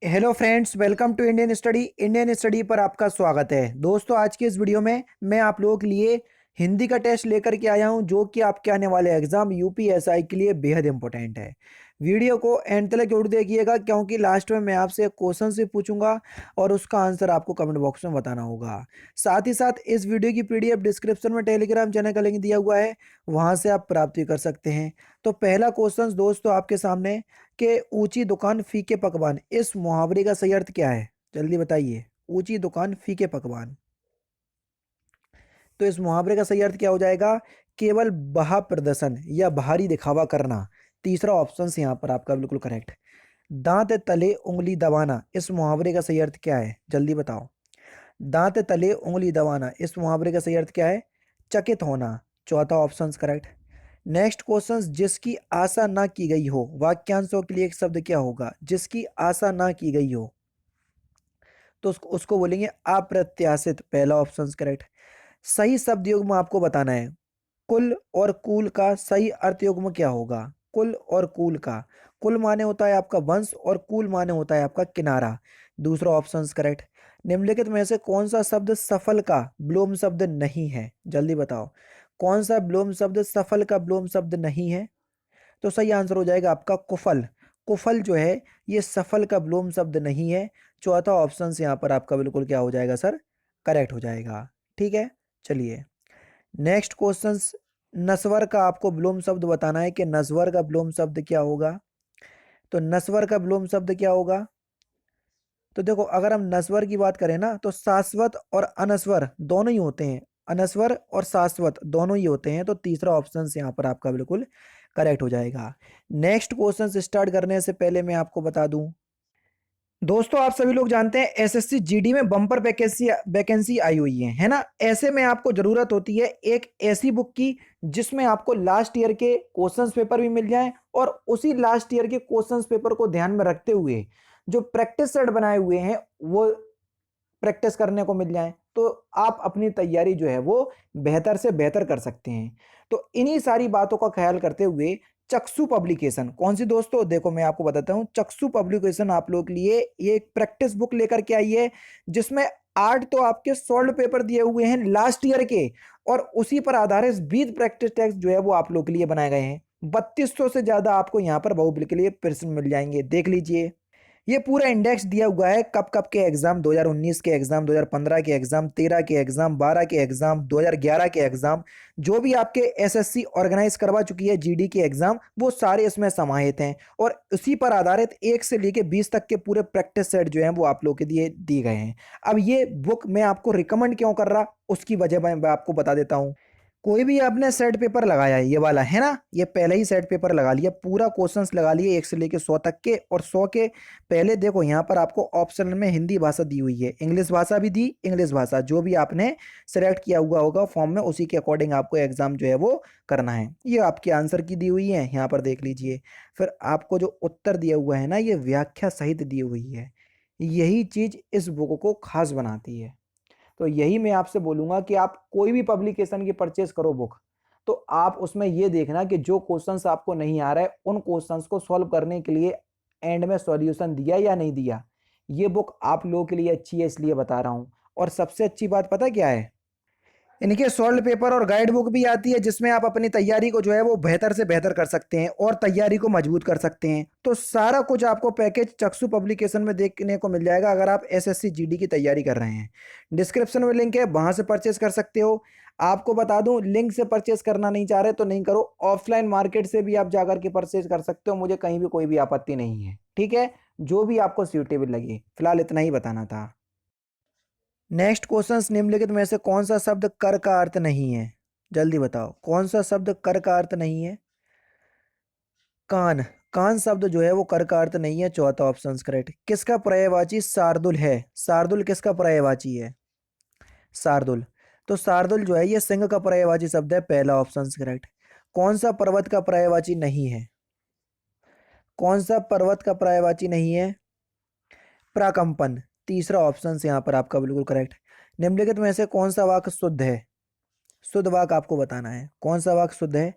Hello friends, welcome to Indian study पर आपका स्वागत है। दोस्तों, आज की इस वीडियो में मैं आप लोगों के लिए हिंदी का टेस्ट लेकर के आया हूं, जो कि आपके आने वाले एग्जाम यूपीएसआई के लिए बेहद इंपॉर्टेंट है। वीडियो को एंड तक जरूर देखिएगा, क्योंकि लास्ट में मैं आपसे एक क्वेश्चन से पूछूंगा और उसका आंसर आपको कमेंट बॉक्स में बताना होगा। साथ ही साथ इस वीडियो की पीडीएफ डिस्क्रिप्शन में टेलीग्राम चैनल का लिंक दिया हुआ है, वहां से आप प्राप्ति कर सकते हैं। तो पहला क्वेश्चन दोस्तों आपके सामने कि ऊंची दुकान फीके पकवान, इस मुहावरे का सही अर्थ क्या है? जल्दी बताइए। ऊंची दुकान फीके पकवान, तो इस मुहावरे का सही अर्थ क्या हो जाएगा? केवल बहा प्रदर्शन या भारी दिखावा करना। तीसरा ऑप्शन यहाँ पर आपका बिल्कुल करेक्ट। दांत तले उंगली दबाना, इस मुहावरे का सही अर्थ क्या है? जल्दी बताओ। दांत तले उंगली दबाना, इस मुहावरे का सही अर्थ क्या है? चकित होना। चौथा ऑप्शन करेक्ट। नेक्स्ट क्वेश्चन, जिसकी आशा ना की गई हो, वाक्यांशों के लिए एक शब्द क्या होगा? जिसकी आशा ना की गई हो, तो उसको बोलेंगे अप्रत्याशित। पहला ऑप्शन करेक्ट। सही शब्द युग्म आपको बताना है। कुल और कूल का सही अर्थ युग्म क्या होगा? कुल और कूल का, कुल माने होता है आपका वंश और कूल माने होता है आपका किनारा। दूसरा ऑप्शन करेक्ट। निम्नलिखित में से कौन सा शब्द सफल का ब्लोम शब्द नहीं है? जल्दी बताओ। कौन सा ब्लोम शब्द सफल का ब्लोम शब्द नहीं है? तो सही आंसर हो जाएगा आपका कुफल। कुफल जो है ये सफल का ब्लोम शब्द नहीं है। चौथा ऑप्शन यहाँ पर आपका बिल्कुल क्या हो जाएगा सर? करेक्ट हो जाएगा। ठीक है, चलिए नेक्स्ट क्वेश्चन। नस्वर का आपको ब्लोम शब्द बताना है कि नस्वर का ब्लोम शब्द क्या होगा। तो नस्वर का ब्लोम शब्द क्या होगा? तो देखो, अगर हम नस्वर की बात करें ना, तो शाश्वत और अनस्वर दोनों ही होते हैं। अनस्वर और शाश्वत दोनों ही होते हैं। तो तीसरा ऑप्शन यहाँ पर आपका बिल्कुल करेक्ट हो जाएगा। नेक्स्ट क्वेश्चन स्टार्ट करने से पहले मैं आपको बता दूं, दोस्तों आप सभी लोग जानते हैं एसएससी जीडी में बम्पर वैकेंसी वैकेंसी आई हुई है ना। ऐसे में आपको जरूरत होती है एक ऐसी बुक की जिसमें आपको लास्ट ईयर के क्वेश्चंस पेपर भी मिल जाएं, और उसी लास्ट ईयर के क्वेश्चंस पेपर को ध्यान में रखते हुए जो प्रैक्टिस सेट बनाए हुए हैं वो प्रैक्टिस करने को मिल जाए, तो आप अपनी तैयारी जो है वो बेहतर से बेहतर कर सकते हैं। तो इन्हीं सारी बातों का ख्याल करते हुए चक्षु पब्लिकेशन, कौन सी दोस्तों? देखो मैं आपको बताता हूं। चक्षु पब्लिकेशन आप लोग के लिए ये एक प्रैक्टिस बुक लेकर के आई है, जिसमें 8 तो आपके सॉल्व पेपर दिए हुए हैं लास्ट ईयर के, और उसी पर आधारित 20 प्रैक्टिस टेस्ट जो है वो आप लोग के लिए बनाए गए हैं। 3200 से ज्यादा आपको यहाँ पर बहुबल के लिए प्रश्न मिल जाएंगे, देख लीजिए। ये पूरा इंडेक्स दिया हुआ है कब कब के एग्जाम, 2019 के एग्जाम, 2015 के एग्जाम, 13 के एग्जाम, 12 के एग्जाम, 2011 के एग्जाम, जो भी आपके एसएससी ऑर्गेनाइज करवा चुकी है जीडी के एग्जाम, वो सारे इसमें समाहित हैं। और उसी पर आधारित 1 से लेके 20 तक के पूरे प्रैक्टिस सेट जो हैं वो आप लोग के लिए दिए गए हैं। अब ये बुक मैं आपको रिकमेंड क्यों कर रहा, उसकी वजह मैं आपको बता देता हूँ। कोई भी आपने सेट पेपर लगाया है, ये वाला है ना, ये पहले ही सेट पेपर लगा लिया, पूरा क्वेश्चंस लगा लिए 1 से लेके 100 तक के, और 100 के पहले देखो यहाँ पर आपको ऑप्शन में हिंदी भाषा दी हुई है, इंग्लिश भाषा भी दी। इंग्लिश भाषा जो भी आपने सेलेक्ट किया हुआ होगा फॉर्म में, उसी के अकॉर्डिंग आपको एग्जाम जो है वो करना है। ये आपके आंसर की दी हुई है, यहाँ पर देख लीजिए। फिर आपको जो उत्तर दिया हुआ है ना, ये व्याख्या सहित दी हुई है। यही चीज इस बुक को खास बनाती है। तो यही मैं आपसे बोलूंगा कि आप कोई भी पब्लिकेशन की परचेज करो बुक, तो आप उसमें ये देखना कि जो क्वेश्चंस आपको नहीं आ रहा है उन क्वेश्चंस को सॉल्व करने के लिए एंड में सॉल्यूशन दिया या नहीं दिया। ये बुक आप लोगों के लिए अच्छी है, इसलिए बता रहा हूं। और सबसे अच्छी बात पता क्या है, इनके सॉल्व पेपर और गाइड बुक भी आती है, जिसमें आप अपनी तैयारी को जो है वो बेहतर से बेहतर कर सकते हैं और तैयारी को मजबूत कर सकते हैं। तो सारा कुछ आपको पैकेज चक्षु पब्लिकेशन में देखने को मिल जाएगा, अगर आप एसएससी जीडी की तैयारी कर रहे हैं। डिस्क्रिप्शन में लिंक है, वहां से परचेस कर सकते हो। आपको बता दूं, लिंक से परचेस करना नहीं चाह रहे तो नहीं करो, ऑफलाइन मार्केट से भी आप जाकर के परचेस कर सकते हो, मुझे कहीं भी कोई भी आपत्ति नहीं है। ठीक है, जो भी आपको सूटेबल लगे। फिलहाल इतना ही बताना था। नेक्स्ट क्वेश्चन, निम्नलिखित में से कौन सा शब्द कर का अर्थ नहीं है? जल्दी बताओ, कौन सा शब्द कर का अर्थ नहीं है? कान। कान शब्द जो है वो कर का अर्थ नहीं है। चौथा ऑप्शन करेक्ट। किसका पर्यायवाची शार्दुल है? शार्दुल किसका पर्यायवाची है? शार्दुल। तो शार्दुल जो है ये सिंह का पर्यायवाची शब्द है। पहला ऑप्शन करेक्ट। कौन सा पर्वत का पर्यायवाची नहीं है? कौन सा पर्वत का पर्यायवाची नहीं है? प्राकंपन। तीसरा ऑप्शन यहाँ पर आपका बिल्कुल करेक्ट। निम्नलिखित में से कौन सा वाक्य शुद्ध है? शुद्ध वाक्य आपको बताना है, कौन सा वाक्य शुद्ध है?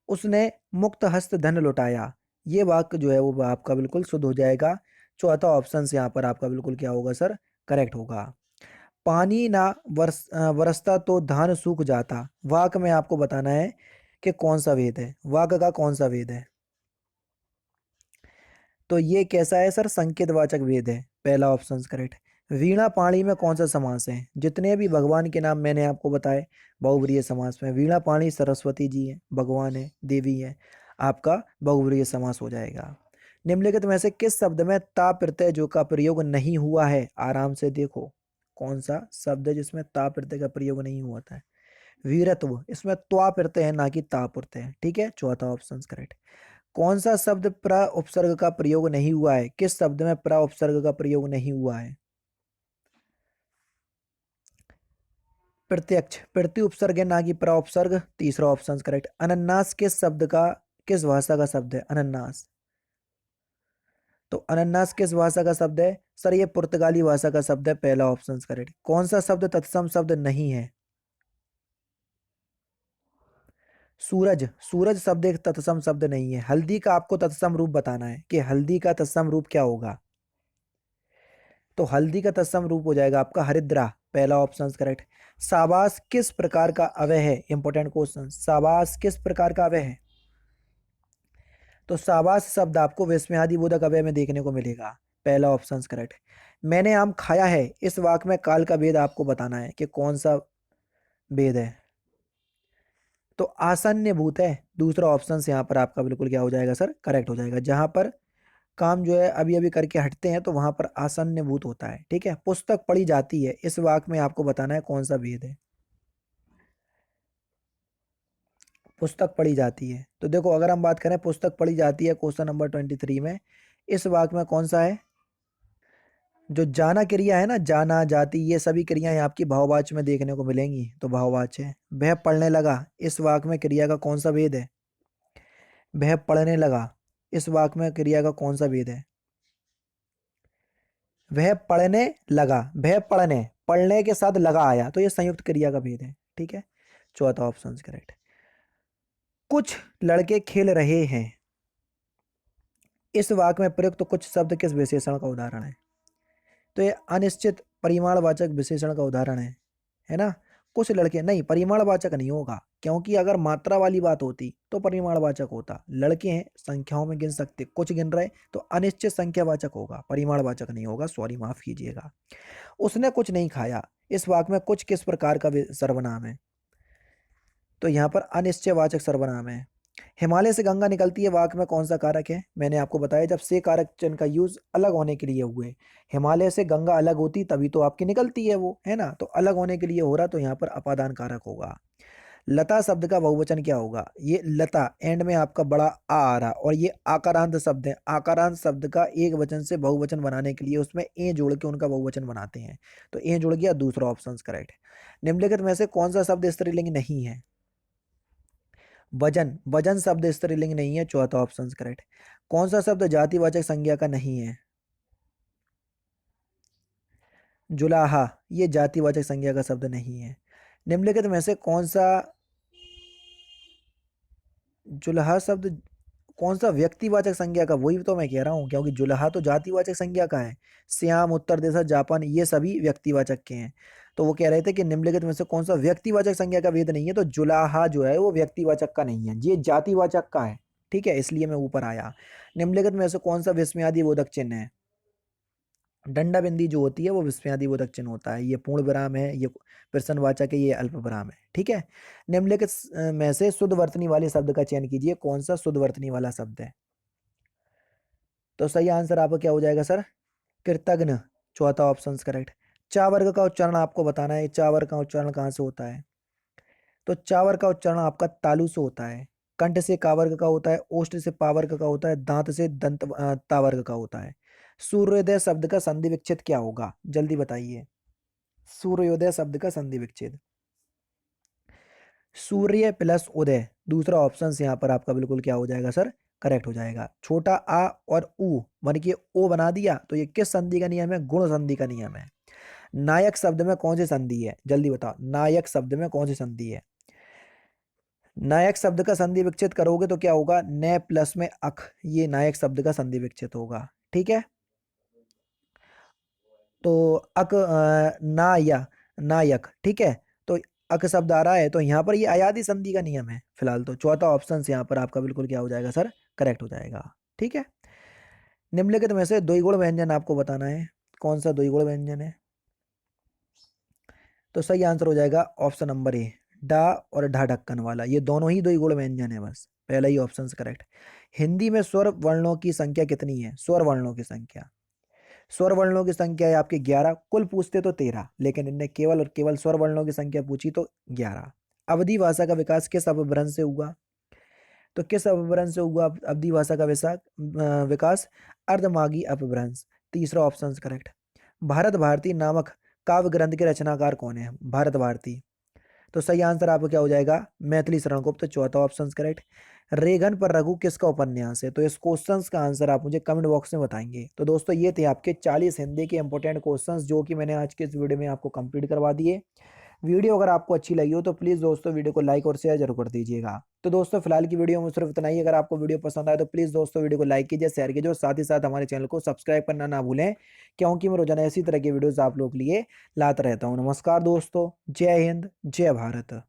उसने मुक्त हस्त धन लुटाया, ये वाक्य जो है वो आपका बिल्कुल शुद्ध हो जाएगा। चौथा ऑप्शन से यहाँ पर आपका बिल्कुल क्या होगा सर, करेक्ट होगा। पानी ना बरसता तो धान सूख जाता, वाक्य में आपको बताना है कि कौन सा वेद है, वाक्य का कौन सा वेद है। तो ये कैसा है सर, संकेतवाचक वेद है, पहला ऑप्शन करेक्ट। वीणा पाणी में कौन सा समास है, जितने भी भगवान के नाम मैंने आपको बताए बहुब्रीहि समास में, वीणा पाणी सरस्वती जी है, भगवान है, देवी है, आपका बहुब्रीहि समास हो जाएगा। निम्नलिखित में से किस शब्द में ता प्रत्यय जो का प्रयोग नहीं हुआ है, आराम से देखो कौन सा शब्द है जिसमें ता प्रत्यय का प्रयोग नहीं हुआ था। वीरत्व, इसमें त्वा प्रत्यय है ना कि ता प्रत्यय है, ठीक है, चौथा ऑप्शन करेक्ट। कौन सा शब्द प्र उपसर्ग का प्रयोग नहीं हुआ है, किस शब्द में प्र उपसर्ग का प्रयोग नहीं हुआ है। प्रत्यक्ष, प्रति उपसर्ग है ना कि प्र उपसर्ग, तीसरा ऑप्शन करेक्ट। अनन्नास किस शब्द का, किस भाषा का शब्द है अनन्नास, तो अनन्नास किस भाषा का शब्द है सर, ये पुर्तगाली भाषा का शब्द है, पहला ऑप्शन करेक्ट। कौन सा शब्द तत्सम शब्द नहीं है, सूरज, सूरज शब्द एक तत्सम शब्द नहीं है। हल्दी का आपको तत्सम रूप बताना है कि हल्दी का तत्सम रूप क्या होगा, तो हल्दी का तत्सम रूप हो जाएगा आपका हरिद्रा, पहला ऑप्शन करेक्ट। शाबाश किस प्रकार का अव्यय है, इंपॉर्टेंट क्वेश्चन, शाबाश किस प्रकार का अव्यय है, तो शाबाश शब्द आपको विस्मयादि बोधक अव्यय में देखने को मिलेगा, पहला ऑप्शन करेक्ट। मैंने आम खाया है, इस वाक्य में काल का भेद आपको बताना है कि कौन सा भेद है, तो आसन्य भूत है, दूसरा ऑप्शन यहाँ पर आपका बिल्कुल क्या हो जाएगा सर, करेक्ट हो जाएगा। जहां पर काम जो है अभी अभी करके हटते हैं तो वहां पर आसन्य भूत होता है, ठीक है। पुस्तक पढ़ी जाती है, इस वाक्य में आपको बताना है कौन सा भेद है, पुस्तक पढ़ी जाती है। तो देखो अगर हम बात करें पुस्तक पढ़ी जाती है क्वेश्चन नंबर 23 में, इस वाक्य में कौन सा है, जो जाना क्रिया है ना, जाना जाति ये सभी क्रियाएं आपकी भाववाच्य में देखने को मिलेंगी, तो भाववाच्य है। वह पढ़ने लगा, इस वाक्य में क्रिया का कौन सा भेद है, वह पढ़ने लगा, इस वाक्य में क्रिया का कौन सा भेद है, वह पढ़ने लगा, वह पढ़ने, पढ़ने के साथ लगा आया तो ये संयुक्त क्रिया का भेद है, ठीक है, चौथा ऑप्शन करेक्ट। कुछ लड़के खेल रहे हैं, इस वाक्य में प्रयुक्त तो कुछ शब्द किस विशेषण का उदाहरण है, तो ये अनिश्चित परिमाणवाचक विशेषण का उदाहरण है ना। कुछ लड़के नहीं, परिमाणवाचक नहीं होगा, क्योंकि अगर मात्रा वाली बात होती तो परिमाणवाचक होता। लड़के हैं संख्याओं में गिन सकते, कुछ गिन रहे तो अनिश्चित संख्यावाचक होगा, परिमाणवाचक नहीं होगा, सॉरी माफ कीजिएगा। उसने कुछ नहीं खाया, इस वाक्य में कुछ किस प्रकार का सर्वनाम है, तो यहाँ पर अनिश्चयवाचक सर्वनाम है। हिमालय से गंगा निकलती है, वाक्य में कौन सा कारक है, मैंने आपको बताया जब से कारक चिन्ह का यूज अलग होने के लिए हुए, हिमालय से गंगा अलग होती तभी तो आपकी निकलती है वो, है ना, तो अलग होने के लिए हो रहा, तो यहाँ पर अपादान कारक होगा। लता शब्द का बहुवचन क्या होगा, ये लता एंड में आपका बड़ा आ रहा, और ये आकारांत शब्द है, आकारांत शब्द का एक वचन से बहुवचन बनाने के लिए उसमें ए जोड़ के उनका बहुवचन बनाते हैं, तो ए जुड़ गया, दूसरा ऑप्शन करेक्ट। निम्नलिखित में से कौन सा शब्द स्त्रीलिंग नहीं है, वजन, वजन शब्द स्त्रीलिंग नहीं है, चौथा ऑप्शन करेक्ट। कौन सा शब्द जातिवाचक संज्ञा का नहीं है, जुलाहा, ये जातिवाचक संज्ञा का शब्द नहीं है। निम्नलिखित में से कौन सा जुलाहा शब्द, कौन सा व्यक्तिवाचक संज्ञा का, वही तो मैं कह रहा हूँ, क्योंकि जुलाहा तो जातिवाचक संज्ञा का है, श्याम, उत्तर दिशा, जापान ये सभी व्यक्तिवाचक के हैं। तो वो कह रहे थे कि निम्नलिखित में से कौन सा व्यक्तिवाचक संज्ञा का भेद नहीं है, तो जुलाहा जो है वो व्यक्तिवाचक का नहीं है, ये जातिवाचक का है, ठीक है, इसलिए मैं ऊपर आया। निम्नलिखित में से कौन सा विस्मयादि बोधक चिन्ह है, डंडा बिंदी जो होती है वो विस्मयादि बोधक चिन्ह होता है, ये पूर्ण विराम है, ये प्रश्नवाचक है, ये अल्प विराम है, ठीक है। निम्नलिखित में से शुद्ध वर्तनी वाले शब्द का चयन कीजिए, कौन सा शुद्ध वर्तनी वाला शब्द है, तो सही आंसर आपका क्या हो जाएगा सर, कृतघ्न, चौथा ऑप्शन करेक्ट। चा वर्ग का उच्चारण आपको बताना है, चा वर्ग का उच्चारण कहाँ से होता है, तो चा वर्ग का उच्चारण आपका तालु से होता है, कंठ से का वर्ग का होता है, ओष्ठ से पा वर्ग का होता है, दांत से दंत ता वर्ग का होता है। सूर्योदय शब्द का संधि विच्छेद क्या होगा, जल्दी बताइए, सूर्योदय शब्द का संधि विच्छेद, सूर्य प्लस उदय, दूसरा ऑप्शन यहाँ पर आपका बिल्कुल क्या हो जाएगा सर, करेक्ट हो जाएगा। छोटा आ और ऊ बन के ओ बना दिया, तो ये किस संधि का नियम है, गुण संधि का नियम है। नायक शब्द में कौन सी संधि है, जल्दी बताओ, नायक शब्द में कौन सी संधि है। नायक शब्द का संधि विच्छेद करोगे तो क्या होगा, न प्लस में अख, ये नायक शब्द का संधि विच्छेद होगा, ठीक है। तो नायक, ठीक है। तो अक शब्द आ रहा है, तो यहाँ पर ये अयादी संधि का नियम है फिलहाल। तो चौथा ऑप्शन यहाँ पर आपका बिल्कुल क्या हो जाएगा सर, करेक्ट हो जाएगा। ठीक है। निम्नलिखित में से द्विगुण व्यंजन आपको बताना है, कौन सा द्विगुण व्यंजन है। तो सही आंसर हो जाएगा ऑप्शन नंबर ए, डा और ढा ढक्कन वाला, ये दोनों ही द्विगुण व्यंजन है, बस पहला ही ऑप्शन करेक्ट। हिंदी में स्वर वर्णों की संख्या कितनी है, स्वर वर्णों की संख्या। स्वर वर्णों की संख्या है आपकी 11, कुल पूछते तो 13, लेकिन इनने केवल और केवल स्वर वर्णों की संख्या पूछी तो 11। अवधी भाषा का विकास किस अपभ्रंश से हुआ, तो किस अपभ्रंश से हुआ अवधी भाषा का विकास, अर्धमागी अपभ्रंश, तीसरा ऑप्शन करेक्ट। भारत भारती नामक काव्य ग्रंथ के रचनाकार कौन है, भारत भारती। तो सही आंसर आपका क्या हो जाएगा, मैथिली शरण गुप्त, चौथा ऑप्शन करेक्ट। रेगन पर रघु किसका उपन्यास है, तो इस क्वेश्चंस का आंसर आप मुझे कमेंट बॉक्स में बताएंगे। तो दोस्तों ये थे आपके 40 हिंदी के इंपॉर्टेंट क्वेश्चंस जो कि मैंने आज के इस वीडियो में आपको कंप्लीट करवा दिए। वीडियो अगर आपको अच्छी लगी हो तो प्लीज़ दोस्तों वीडियो को लाइक और शेयर जरूर कर दीजिएगा। तो दोस्तों फिलहाल की वीडियो में सिर्फ इतना ही। अगर आपको वीडियो पसंद आए तो प्लीज़ दोस्तों वीडियो को लाइक कीजिए, शेयर कीजिए और साथ ही साथ हमारे चैनल को सब्सक्राइब करना ना भूलें, क्योंकि मैं रोजाना इसी तरह की वीडियोस आप लोग के लिए लाता रहता हूँ। नमस्कार दोस्तों, जय हिंद, जय भारत।